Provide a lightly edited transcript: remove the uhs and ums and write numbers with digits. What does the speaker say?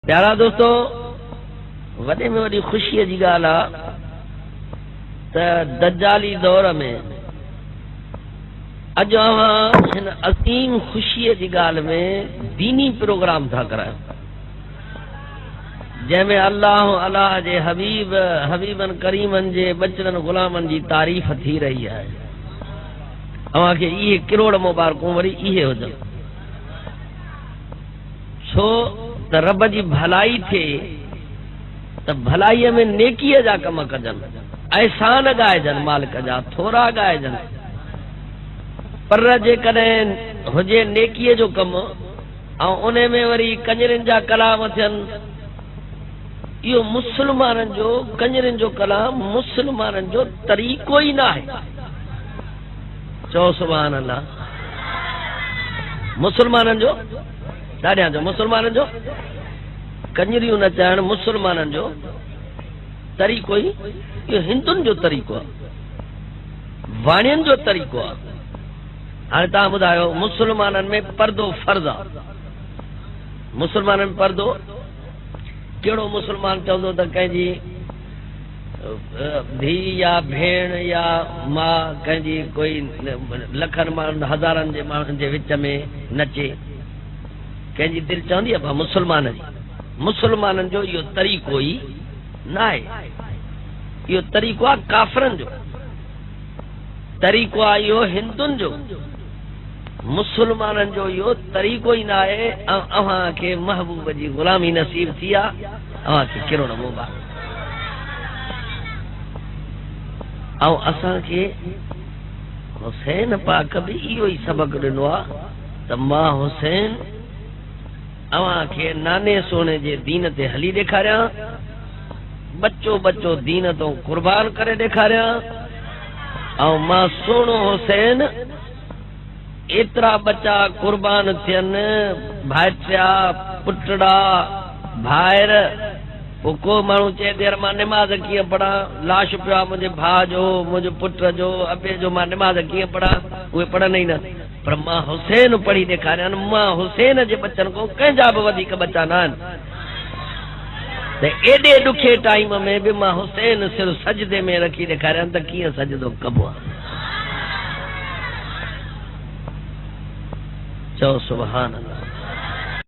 प्यारा दोस्तों, वॾे में वॾी ख़ुशीअ जी ॻाल्हि आहे त दज्जाली दौर में अॼु अवां हिन असीम ख़ुशीअ जी ॻाल्हि में दीनी प्रोग्राम था करायूं, जंहिंमें अल्लाह अलाह जे हबीबन करीमन जे बचड़नि ग़ुलामनि जी तारीफ़ थी रही आहे। अवां खे इहे किरोड़ मुबारकूं वरी इहे हुजनि, छो त रब जी भलाई थिए त भलाईअ में नेकीअ जा कम कजनि, एहसान ॻाइजनि, मालिक जा थोरा ॻाइजनि। पर जेकॾहिं हुजे नेकीअ जो कमु ऐं उन में वरी कंजरिन जा कलाम थियनि, इहो मुस्लमाननि जो कंजरिन जो कलाम मुस्लमाननि जो तरीक़ो ई न आहे। चओ सुभान अल्लाह। मुस्लमाननि जो ॾाढियां जो मुस्लमाननि जो कंजरियूं नचाइण मुस्लमाननि जो तरीक़ो ई, इहो हिंदुनि जो तरीक़ो आहे, वाणियुनि जो तरीक़ो आहे। हाणे तव्हां ॿुधायो, मुस्लमाननि में पर्दो फर्ज़ आहे। मुस्लमाननि में पर्दो, कहिड़ो मुस्लमान चवंदो त कंहिंजी धीउ या भेण या मां कंहिंजी कोई लखनि माण्हुनि हज़ारनि जे माण्हुनि जे विच में नचे? कंहिंजी दिलि चवंदी आहे भाउ मुस्लमान जी? मुस्लमाननि जो इहो तरीक़ो ई न आहे। इहो तरीक़ो आहे काफ़िरनि जो, तरीक़ो आहे इहो हिंदुनि जो। मुस्लमाननि जो इहो तरीक़ो ई न आहे। ऐं अव्हां खे महबूब जी ग़ुलामी नसीब थी आहे, अव्हां खे किरोड़ मुबारक। ऐं असांखे हुसैन पाक बि इहो ई सबक़ ॾिनो आहे त मां हुसैन अव्हां खे नाने सोने जे दीन ते हली ॾेखारियां, बच्चो बच्चो दीन तो कुर्बान करे ॾेखारियां। ऐं मां सोनो हुसैन एतिरा बच्चा कुर्बान थियनि, भाइटिया पुटड़ा भाइर, पोइ को माण्हू चए देर मां निमाज़ कीअं पढ़ां, लाश पियो आहे मुंहिंजे भाउ जो, मुंहिंजे पुट जो, अबे जो, मां निमाज़ कीअं पढ़ां? उहे पढ़नि ई न। पर मां हुसैन पढ़ी ॾेखारियां, मां हुसैन जे बच्चनि खां कंहिंजा बि वधीक बच्चा न आहिनि। त एॾे ॾुखे टाइम में बि मां हुसैन सिर्फ़ सजदे में रखी ॾेखारियां त कीअं सजदो कबो आहे। चओ सुभान अल्लाह।